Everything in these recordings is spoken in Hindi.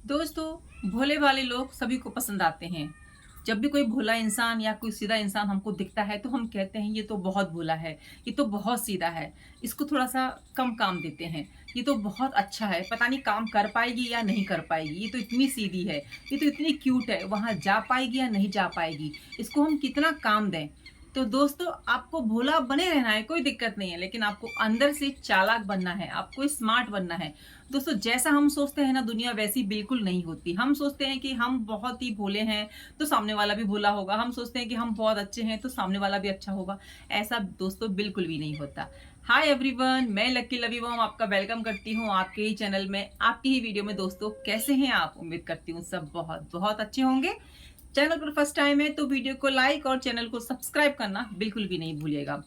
दोस्तों, भोले भाले लोग सभी को पसंद आते हैं। जब भी कोई भोला इंसान या कोई सीधा इंसान हमको दिखता है तो हम कहते हैं ये तो बहुत भोला है, ये तो बहुत सीधा है, इसको थोड़ा-सा कम काम देते हैं। ये तो बहुत अच्छा है, पता नहीं काम कर पाएगी या नहीं कर पाएगी, ये तो इतनी सीधी है, ये तो इतनी क्यूट है, वहाँ जा पाएगी या नहीं जा पाएगी, इसको हम कितना काम दें। तो दोस्तों, आपको भोला बने रहना है, कोई दिक्कत नहीं है, लेकिन आपको अंदर से चालाक बनना है, आपको स्मार्ट बनना है। दोस्तों, जैसा हम सोचते हैं ना, दुनिया वैसी बिल्कुल नहीं होती। हम सोचते हैं कि हम बहुत ही भोले हैं, तो सामने वाला भी भोला होगा। हम सोचते हैं कि हम बहुत अच्छे हैं, तो सामने वाला भी अच्छा होगा। ऐसा दोस्तों बिल्कुल भी नहीं होता। हाय एवरीवन, मैं लकी लवी मॉम आपका वेलकम करती हूँ आपके ही चैनल में, आपकी ही वीडियो में। दोस्तों, कैसे हैं आप? उम्मीद करती हूँ सब बहुत बहुत अच्छे होंगे। चैनल पर फर्स्ट टाइम है तो वीडियो को लाइक और चैनल को सब्सक्राइब करना बिल्कुल भी नहीं भूलिएगा।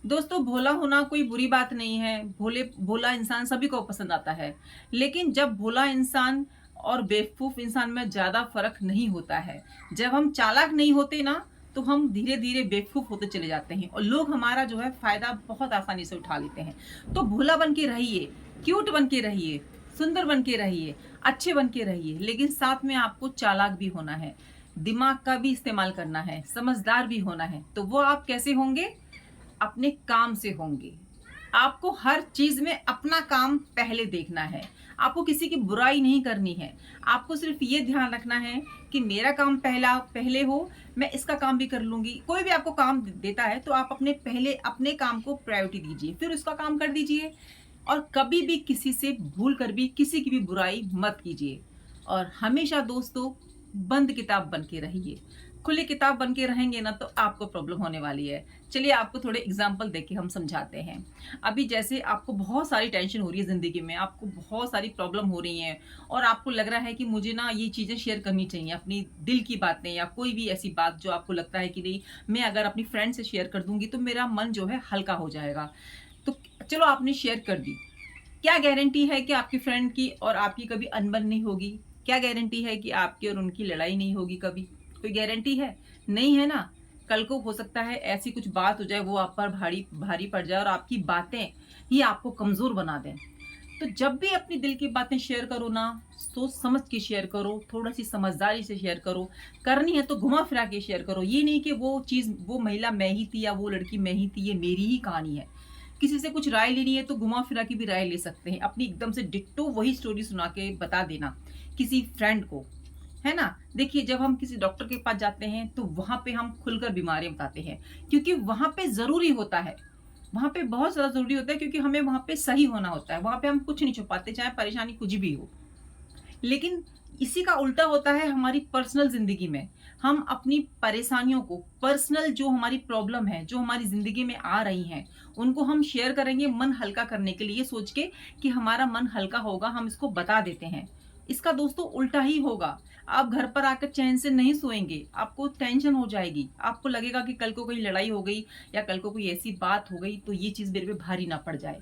दोस्तों, भोला होना कोई बुरी बात नहीं है। भोला इंसान सभी को पसंद आता है। लेकिन जब भोला इंसान और बेवकूफ इंसान में ज्यादा फर्क नहीं होता है। जब हम चालाक नहीं होते ना, तो हम धीरे धीरे बेवकूफ होते चले जाते हैं और लोग हमारा जो है फायदा बहुत आसानी से उठा लेते हैं। तो भोला बन के रहिए, क्यूट बन के रहिए, सुंदर बन के रहिए, अच्छे बन के रहिए, लेकिन साथ में आपको चालाक भी होना है, दिमाग का भी इस्तेमाल करना है, समझदार भी होना है। तो वो आप कैसे होंगे? अपने काम से होंगे। आपको हर चीज में अपना काम पहले देखना है। आपको किसी की बुराई नहीं करनी है। आपको सिर्फ ये ध्यान रखना है कि मेरा काम पहला पहले हो, मैं इसका काम भी कर लूंगी। कोई भी आपको काम देता है तो आप पहले अपने काम को प्रायोरिटी दीजिए, फिर उसका काम कर दीजिए। और कभी भी किसी से भूल कर भी किसी की भी बुराई मत कीजिए। और हमेशा दोस्तों, बंद किताब बन के रहिए। खुली किताब बन के रहेंगे ना, तो आपको प्रॉब्लम होने वाली है। चलिए आपको थोड़े एग्जाम्पल देके हम समझाते हैं। अभी जैसे आपको बहुत सारी टेंशन हो रही है जिंदगी में, आपको बहुत सारी प्रॉब्लम हो रही है और आपको लग रहा है कि मुझे ना ये चीजें शेयर करनी चाहिए, अपनी दिल की बातें या कोई भी ऐसी बात जो आपको लगता है कि नहीं, मैं अगर अपनी फ्रेंड से शेयर कर दूंगी तो मेरा मन जो है हल्का हो जाएगा। तो चलो, आपने शेयर कर दी। क्या गारंटी है कि आपकी फ्रेंड की और आपकी कभी अनबन नहीं होगी? क्या गारंटी है कि आपकी और उनकी लड़ाई नहीं होगी कभी? कोई गारंटी है? नहीं है ना। कल को हो सकता है ऐसी कुछ बात हो जाए, वो आप पर भारी भारी पड़ जाए और आपकी बातें ही आपको कमजोर बना दें। तो जब भी अपनी दिल की बातें शेयर करो ना, सोच समझ के शेयर करो, थोड़ा सी समझदारी से शेयर करो। करनी है तो घुमा फिरा के शेयर करो। ये नहीं कि वो चीज, वो महिला मैं ही थी या वो लड़की मैं ही थी, ये मेरी ही कहानी है। किसी से कुछ राय लेनी है तो घुमा फिरा की भी राय ले सकते हैं। अपनी एकदम से डिट्टो वही स्टोरी सुना के बता देना किसी फ्रेंड को, है ना। देखिए, जब हम किसी डॉक्टर के पास जाते हैं तो वहां पे हम खुलकर बीमारियां बताते हैं, क्योंकि वहां पे जरूरी होता है। वहां पे बहुत ज्यादा जरूरी होता है, क्योंकि हमें वहां पे सही होना होता है। वहां पे हम कुछ नहीं छुपाते, चाहे परेशानी कुछ भी हो। लेकिन इसी का उल्टा होता है हमारी पर्सनल जिंदगी में। हम अपनी परेशानियों को, पर्सनल जो हमारी प्रॉब्लम है, जो हमारी जिंदगी में आ रही हैं, उनको हम शेयर करेंगे मन हल्का करने के लिए, सोच के कि हमारा मन हल्का होगा, हम इसको बता देते हैं। इसका दोस्तों उल्टा ही होगा। आप घर पर आकर चैन से नहीं सोएंगे, आपको टेंशन हो जाएगी, आपको लगेगा कि कल को कोई लड़ाई हो गई या कल को कोई ऐसी बात हो गई तो ये चीज मेरे पे भारी ना पड़ जाए।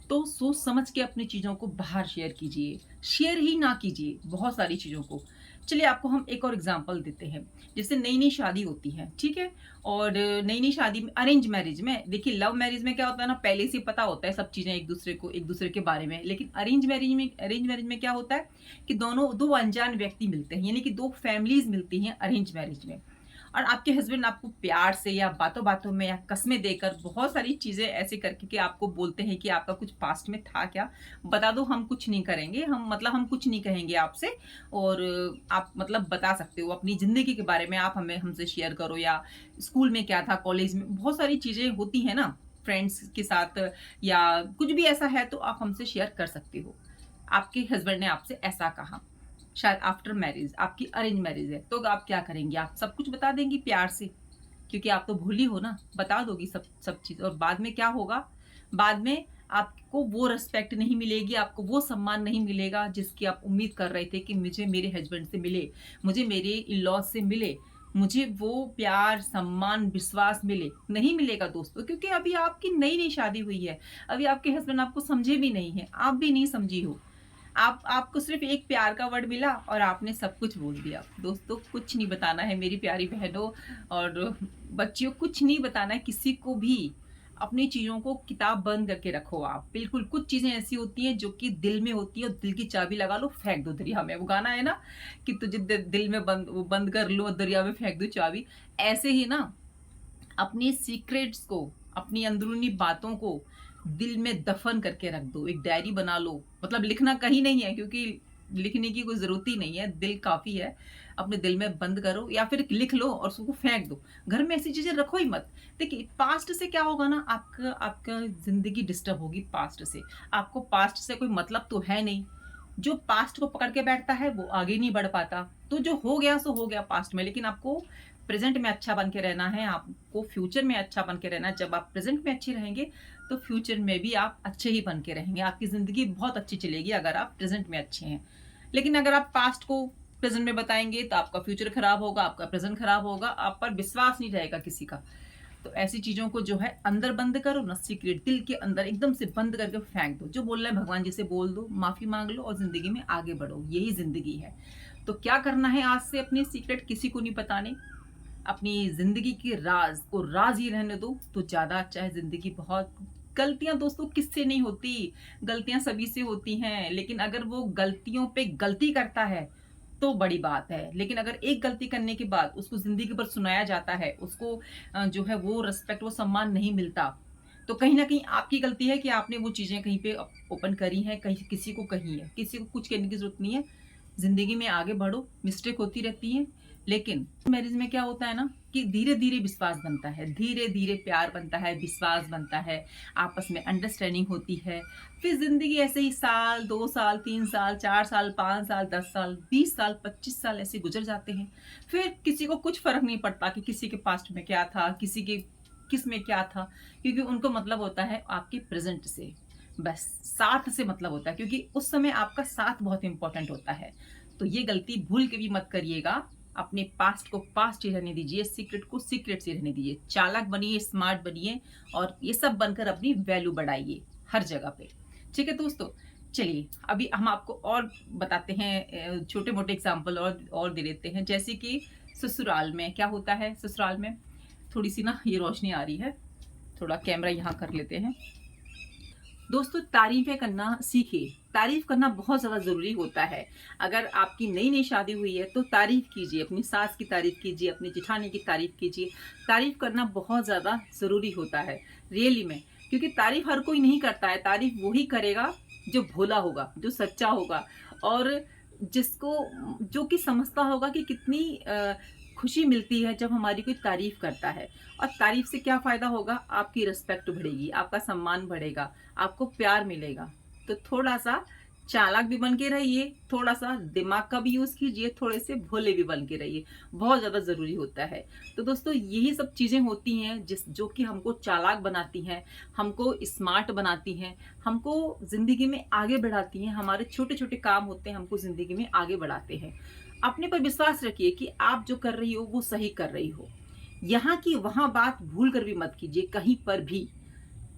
तो सोच समझ के अपनी चीजों को बाहर शेयर कीजिए, शेयर ही ना कीजिए बहुत सारी चीजों को। चलिए आपको हम एक और एग्जांपल देते हैं। जैसे नई नई शादी होती है, ठीक है, और नई नई शादी में, अरेंज मैरिज में, देखिए लव मैरिज में क्या होता है ना, पहले से पता होता है सब चीजें एक दूसरे को, एक दूसरे के बारे में। लेकिन अरेंज मैरिज में क्या होता है कि दो अनजान व्यक्ति मिलते हैं, यानी कि दो फैमिलीज मिलती हैं अरेंज मैरिज में। और आपके हस्बैंड आपको प्यार से या बातों बातों में या कस्में देकर बहुत सारी चीजें ऐसे करके कि आपको बोलते हैं कि आपका कुछ पास्ट में था क्या, बता दो, हम कुछ नहीं करेंगे, हम कुछ नहीं कहेंगे आपसे। और आप बता सकते हो अपनी जिंदगी के बारे में, आप हमें हमसे शेयर करो, या स्कूल में क्या था, कॉलेज में बहुत सारी चीजें होती है ना, फ्रेंड्स के साथ, या कुछ भी ऐसा है तो आप हमसे शेयर कर सकते हो। आपके हस्बैंड ने आपसे ऐसा कहा, शायद आफ्टर मैरिज, आपकी अरेंज मैरिज है, तो आप क्या करेंगे? आप सब कुछ बता देंगी प्यार से, क्योंकि आप तो भूली हो ना, बता दोगी सब सब चीज। और बाद में क्या होगा? बाद में आपको वो रिस्पेक्ट नहीं मिलेगी, आपको वो सम्मान नहीं मिलेगा जिसकी आप उम्मीद कर रहे थे कि मुझे मेरे हस्बैंड से मिले, मुझे मेरे इन लॉज से मिले, मुझे वो प्यार सम्मान विश्वास मिले। नहीं मिलेगा दोस्तों, क्योंकि अभी आपकी नई नई शादी हुई है। अभी आपके हस्बैंड आपको समझे भी नहीं है, आप भी नहीं समझी हो। आपको सिर्फ एक प्यार का वर्ड मिला और आपने सब कुछ बोल दिया। दोस्तों, कुछ नहीं बताना है मेरी प्यारी बहनों और बच्चियों, कुछ नहीं बताना है किसी को भी। अपनी चीज़ों को किताब बंद करके रखो आप। बिल्कुल, कुछ चीज़ें ऐसी होती हैं जो कि दिल में होती है और दिल की चाबी लगा लो, फेंक दो दरिया में। वो गाना है ना कि तुझे दिल में बंद वो बंद कर लो और दरिया में फेंक दो चाबी। ऐसे ही ना अपनी सीक्रेट्स को, अपनी अंदरूनी बातों को दिल में दफन करके रख दो। एक डायरी बना लो, मतलब लिखना कहीं नहीं है क्योंकि लिखने की कोई ज़रूरत ही नहीं है, दिल काफ़ी है। अपने दिल में बंद करो या फिर लिख लो और उसको फेंक दो। घर में ऐसी चीज़ें रखो ही मत। देखिए, पास्ट से क्या होगा ना, आपका आपका ज़िंदगी डिस्टर्ब होगी पास्ट से। आपको पास्ट से कोई मतलब तो है नहीं। जो पास्ट को पकड़ के बैठता है वो आगे नहीं बढ़ पाता। तो जो हो गया सो हो गया पास्ट में, लेकिन आपको प्रेजेंट में अच्छा बन के रहना है, आपको फ्यूचर में अच्छा बन के रहना है। जब आप प्रेजेंट में अच्छे रहेंगे तो फ्यूचर में भी आप अच्छे ही बन के रहेंगे। आपकी ज़िंदगी बहुत अच्छी चलेगी अगर आप प्रेजेंट में अच्छे हैं। लेकिन अगर आप पास्ट को प्रेजेंट में बताएंगे तो आपका फ्यूचर खराब होगा, आपका प्रेजेंट खराब होगा, आप पर विश्वास नहीं रहेगा किसी का। तो ऐसी चीज़ों को जो है अंदर बंद करो ना, सीक्रेट दिल के अंदर एकदम से बंद करके फेंक दो। जो बोल रहे हैं भगवान जी से बोल दो, माफ़ी माँग लो और ज़िंदगी में आगे बढ़ो। यही ज़िंदगी है। तो क्या करना है आज से, अपनी सीक्रेट किसी को नहीं बताने। अपनी ज़िंदगी के राज़ को राज़ ही रहने दो तो ज़्यादा अच्छा है। ज़िंदगी बहुत गलतियाँ दोस्तों किससे नहीं होती, गलतियाँ सभी से होती हैं। लेकिन अगर वो गलतियों पे गलती करता है तो बड़ी बात है। लेकिन अगर एक गलती करने के बाद उसको ज़िंदगी भर सुनाया जाता है, उसको जो है वो रिस्पेक्ट, वो सम्मान नहीं मिलता, तो कहीं न कहीं आपकी गलती है कि आपने वो चीज़ें कहीं पे ओपन करी हैं, कहीं किसी को कही है। किसी को कुछ कहने की ज़रूरत नहीं है। ज़िंदगी में आगे बढ़ो, मिस्टेक होती रहती है। लेकिन मैरिज में क्या होता है ना कि धीरे-धीरे विश्वास बनता है, धीरे-धीरे प्यार बनता है, विश्वास बनता है, आपस में अंडरस्टैंडिंग होती है। फिर ज़िंदगी ऐसे ही साल, 2 साल, 3 साल, 4 साल, 5 साल, 10 साल, 20 साल, 25 साल ऐसे गुज़र जाते हैं। फिर किसी को कुछ फ़र्क नहीं पड़ता कि किसी के पास्ट में क्या था, किसी के किस में क्या था, क्योंकि उनको मतलब होता है आपके प्रेज़ेंट से। बस साथ से मतलब होता है, क्योंकि उस समय आपका साथ बहुत इम्पोर्टेंट होता है। तो ये गलती भूल के भी मत करिएगा। अपने पास्ट को पास्ट ही रहने दीजिए, सीक्रेट को सीक्रेट ही रहने दीजिए। चालाक बनिए, स्मार्ट बनिए और ये सब बनकर अपनी वैल्यू बढ़ाइए हर जगह पे। ठीक है दोस्तों? चलिए, अभी हम आपको और बताते हैं, छोटे-मोटे एग्ज़ाम्पल और दे देते हैं। जैसे कि ससुराल में क्या होता है, ससुराल में थोड़ी-सी ना ये रोशनी आ रही है, थोड़ा कैमरा यहाँ कर लेते हैं। दोस्तों, तारीफ़ें करना सीखिए। तारीफ़ करना बहुत ज़्यादा ज़रूरी होता है। अगर आपकी नई-नई शादी हुई है तो तारीफ़ कीजिए, अपनी सास की तारीफ़ कीजिए, अपनी जेठानी की तारीफ़ कीजिए। तारीफ़ करना बहुत ज़्यादा ज़रूरी होता है, रियली में। क्योंकि तारीफ़ हर कोई नहीं करता है, तारीफ़ वही करेगा जो भोला होगा, जो सच्चा होगा और जिसको जो कि समझता होगा कि कितनी खुशी मिलती है जब हमारी कोई तारीफ़ करता है। और तारीफ़ से क्या फ़ायदा होगा? आपकी रिस्पेक्ट बढ़ेगी, आपका सम्मान बढ़ेगा, आपको प्यार मिलेगा। तो थोड़ा-सा चालाक भी बन के रहिए, थोड़ा-सा दिमाग का भी यूज़ कीजिए, थोड़े से भोले भी बन के रहिए, बहुत ज़्यादा ज़रूरी होता है। तो दोस्तों, यही सब चीज़ें होती हैं जो कि हमको चालाक बनाती हैं, हमको स्मार्ट बनाती हैं, हमको ज़िंदगी में आगे बढ़ाती हैं। हमारे छोटे-छोटे काम होते हैं, हमको ज़िंदगी में आगे बढ़ाते हैं। अपने पर विश्वास रखिए कि आप जो कर रही हो वो सही कर रही हो। यहाँ की वहाँ बात भूल कर भी मत कीजिए कहीं पर भी।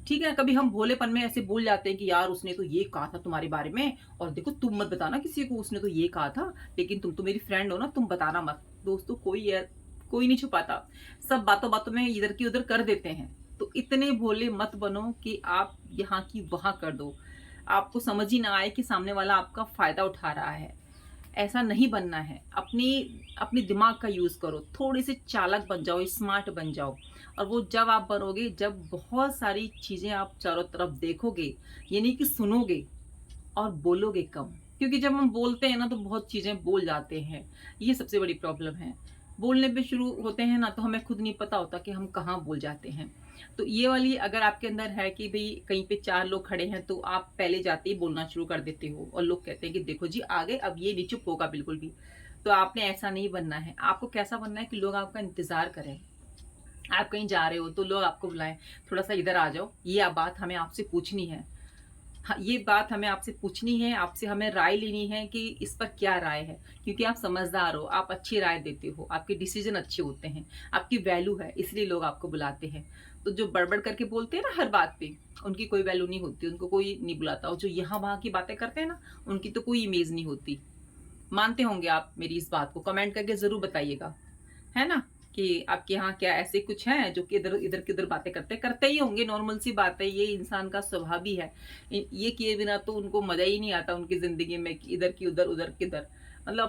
ठीक है? कभी हम भोलेपन में ऐसे बोल जाते हैं कि यार उसने तो ये कहा था तुम्हारे बारे में और देखो तुम मत बताना किसी को, उसने तो ये कहा था, लेकिन तुम तो मेरी फ्रेंड हो ना, तुम बताना मत। दोस्तों, कोई नहीं छुपाता। सब बातों-बातों में इधर की उधर कर देते हैं। तो इतने भोले मत बनो कि आप यहाँ की वहाँ कर दो। आपको समझ ही ना आए कि सामने वाला आपका फ़ायदा उठा रहा है। ऐसा नहीं बनना है। अपने दिमाग का यूज़ करो, थोड़े से चालाक बन जाओ, स्मार्ट बन जाओ। और वो जब आप बनोगे, जब बहुत सारी चीज़ें आप चारों तरफ देखोगे, यानी कि सुनोगे और बोलोगे कम। क्योंकि जब हम बोलते हैं ना तो बहुत चीज़ें बोल जाते हैं, ये सबसे बड़ी प्रॉब्लम है। बोलने पे शुरू होते हैं ना तो हमें खुद नहीं पता होता कि हम कहाँ बोल जाते हैं। तो ये वाली अगर आपके अंदर है कि भई कहीं पे 4 लोग खड़े हैं तो आप पहले जाते ही बोलना शुरू कर देते हो और लोग कहते हैं कि देखो जी आ गए, अब ये नहीं चुप होगा बिल्कुल भी। तो आपने ऐसा नहीं बनना है। आपको कैसा बनना है कि लोग आपका इंतज़ार करें। आप कहीं जा रहे हो तो लोग आपको बुलाएँ, थोड़ा-सा इधर आ जाओ, ये बात हमें आपसे पूछनी है। हाँ, ये बात हमें आपसे पूछनी है, आपसे हमें राय लेनी है कि इस पर क्या राय है? क्योंकि आप समझदार हो, आप अच्छी राय देते हो, आपके डिसीज़न अच्छे होते हैं, आपकी वैल्यू है, इसलिए लोग आपको बुलाते हैं। तो जो बड़बड़ करके बोलते हैं ना हर बात पे, उनकी कोई वैल्यू नहीं होती, उनको कोई नहीं बुलाता और जो यहाँ-वहाँ की बातें करते हैं ना, उनकी तो कोई इमेज नहीं होती। मानते होंगे आप मेरी इस बात को? कमेंट करके ज़रूर बताइएगा, है ना? कि आपके यहाँ क्या ऐसे कुछ हैं जो कि इधर इधर की उधर बातें करते ही होंगे, नॉर्मल सी बात है, ये इंसान का स्वभाव ही है। ये किए बिना तो उनको मजा ही नहीं आता उनकी जिंदगी में कि इधर की उधर उधर किधर, मतलब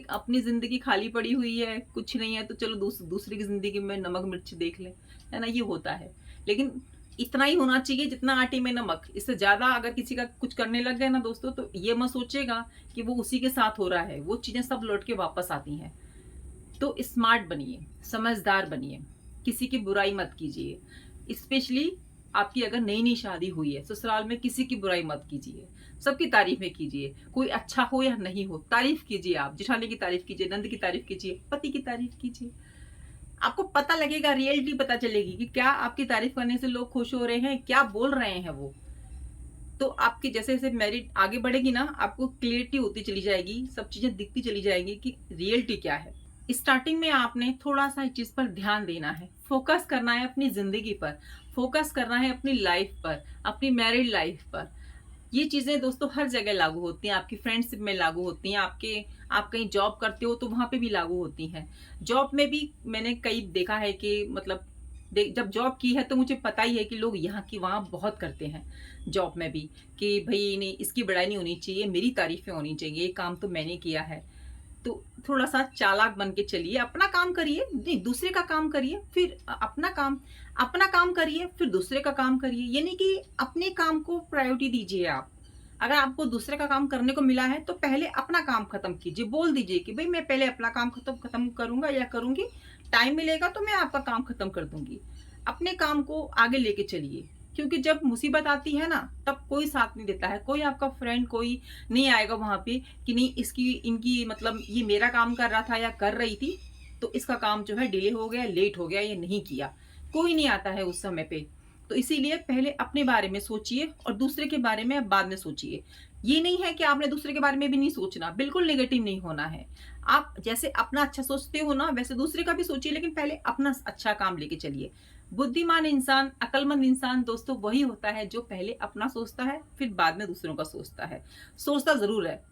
अपनी जिंदगी खाली पड़ी हुई है, कुछ नहीं है तो चलो दूसरी की जिंदगी में नमक मिर्च देख ले, है ना, ये होता है। लेकिन इतना ही होना चाहिए जितना आटे में नमक, इससे ज्यादा अगर किसी का कुछ करने लग गए ना दोस्तों, तो ये मत सोचेगा कि वो उसी के साथ हो रहा है, वो चीजें सब लौट के वापस आती हैं। तो स्मार्ट बनिए, समझदार बनिए, किसी की बुराई मत कीजिए। स्पेशली आपकी अगर नई नई शादी हुई है, ससुराल में किसी की बुराई मत कीजिए, सबकी तारीफें कीजिए। कोई अच्छा हो या नहीं हो, तारीफ कीजिए। आप जेठानी की तारीफ कीजिए, नंद की तारीफ कीजिए, पति की तारीफ कीजिए। आपको पता लगेगा, रियलिटी पता चलेगी कि क्या आपकी तारीफ करने से लोग खुश हो रहे हैं, क्या बोल रहे हैं वो। तो आपकी जैसे जैसे मैरिड आगे बढ़ेगी ना, आपको क्लियरिटी होती चली जाएगी, सब चीजें दिखती चली जाएंगी कि रियलिटी क्या है। स्टार्टिंग में आपने थोड़ा सा इस चीज पर ध्यान देना है, फोकस करना है अपनी जिंदगी पर, फोकस करना है अपनी लाइफ पर, अपनी मैरिड लाइफ पर। ये चीजें दोस्तों हर जगह लागू होती हैं, आपकी फ्रेंडशिप में लागू होती हैं, आप कहीं जॉब करते हो तो वहां पे भी लागू होती हैं। जॉब में भी मैंने कई देखा है कि मतलब जब जॉब की है तो मुझे पता ही है कि लोग यहाँ की वहां बहुत करते हैं जॉब में भी, कि भाई नहीं, इसकी बड़ाई नहीं होनी चाहिए, मेरी तारीफें होनी चाहिए, ये काम तो मैंने किया है। तो थोड़ा सा चालाक बन के चलिए, अपना काम करिए, नहीं दूसरे का काम करिए, फिर अपना काम करिए, फिर दूसरे का काम करिए। ये नहीं कि अपने काम को प्रायोरिटी दीजिए आप। अगर आपको दूसरे का काम करने को मिला है तो पहले अपना काम खत्म कीजिए, बोल दीजिए कि भाई मैं पहले अपना काम खत्म करूंगा या करूंगी, टाइम मिलेगा तो मैं आपका काम खत्म कर दूंगी। अपने काम को आगे लेके चलिए, क्योंकि जब मुसीबत आती है ना, तब कोई साथ नहीं देता है, कोई आपका फ्रेंड कोई नहीं आएगा वहां पे कि नहीं इसकी इनकी मतलब ये मेरा काम कर रहा था या कर रही थी तो इसका काम जो है डिले हो गया, लेट हो गया, ये नहीं किया, कोई नहीं आता है उस समय पे। तो इसीलिए पहले अपने बारे में सोचिए और दूसरे के बारे में बाद में सोचिए। ये नहीं है कि आपने दूसरे के बारे में भी नहीं सोचना, बिल्कुल नेगेटिव नहीं होना है। आप जैसे अपना अच्छा सोचते हो ना, वैसे दूसरे का भी सोचिए, लेकिन पहले अपना अच्छा काम लेके चलिए। बुद्धिमान इंसान, अक्लमंद इंसान दोस्तों वही होता है जो पहले अपना सोचता है, फिर बाद में दूसरों का सोचता है। सोचता जरूर है,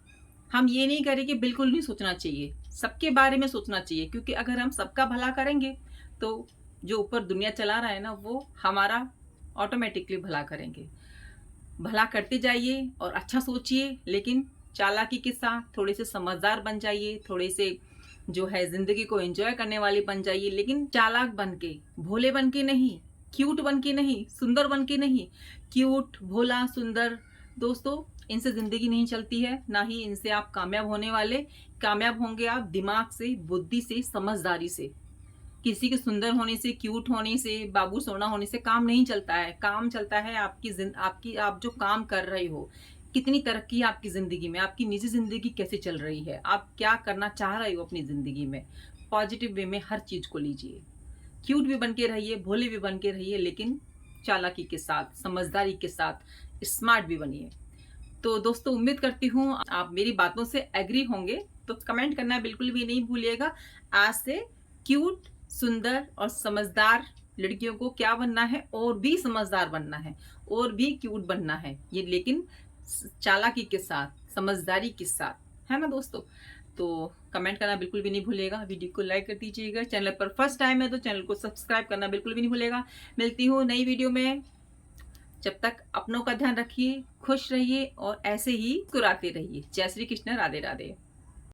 हम ये नहीं करें कि बिल्कुल नहीं सोचना चाहिए, सबके बारे में सोचना चाहिए, क्योंकि अगर हम सबका भला करेंगे तो जो ऊपर दुनिया चला रहा है ना, वो हमारा ऑटोमेटिकली भला करेंगे। भला करते जाइए और अच्छा सोचिए, लेकिन चालाकी के साथ थोड़े से समझदार बन जाइए, थोड़े से जो है जिंदगी को एंजॉय करने वाले बन जाइए, लेकिन चालाक बन के, भोले बन के नहीं, क्यूट बन के नहीं, सुंदर बन के नहीं। क्यूट, भोला, सुंदर दोस्तों इनसे जिंदगी नहीं चलती है, ना ही इनसे आप कामयाब होने वाले। कामयाब होंगे आप दिमाग से, बुद्धि से, समझदारी से। किसी के सुंदर होने से, क्यूट होने से, बाबू सोना होने से काम नहीं चलता है। काम चलता है आप जो काम कर रहे हो, कितनी तरक्की है आपकी जिंदगी में, आपकी निजी जिंदगी कैसे चल रही है, आप क्या करना चाह रहे हो अपनी जिंदगी में। पॉजिटिव वे में हर चीज को लीजिए, क्यूट भी बन के रहिए, भोले भी बन के रहिए, लेकिन चालाकी के साथ, समझदारी के साथ, स्मार्ट भी बनिए। तो दोस्तों उम्मीद करती हूँ आप मेरी बातों से एग्री होंगे, तो कमेंट करना बिल्कुल भी नहीं भूलिएगा। आज से क्यूट, सुंदर और समझदार लड़कियों को क्या बनना है, और भी समझदार बनना है, और भी क्यूट बनना है, ये लेकिन चालाकी के साथ, समझदारी के साथ, है ना दोस्तों। तो कमेंट करना बिल्कुल भी नहीं भूलिएगा, वीडियो को लाइक कर दीजिएगा, चैनल पर फर्स्ट टाइम है तो चैनल को सब्सक्राइब करना बिल्कुल भी नहीं भूलिएगा। मिलती हूँ नई वीडियो में, जब तक अपनों का ध्यान रखिए, खुश रहिए और ऐसे ही मुस्कुराते रहिए। जय श्री कृष्ण, राधे राधे।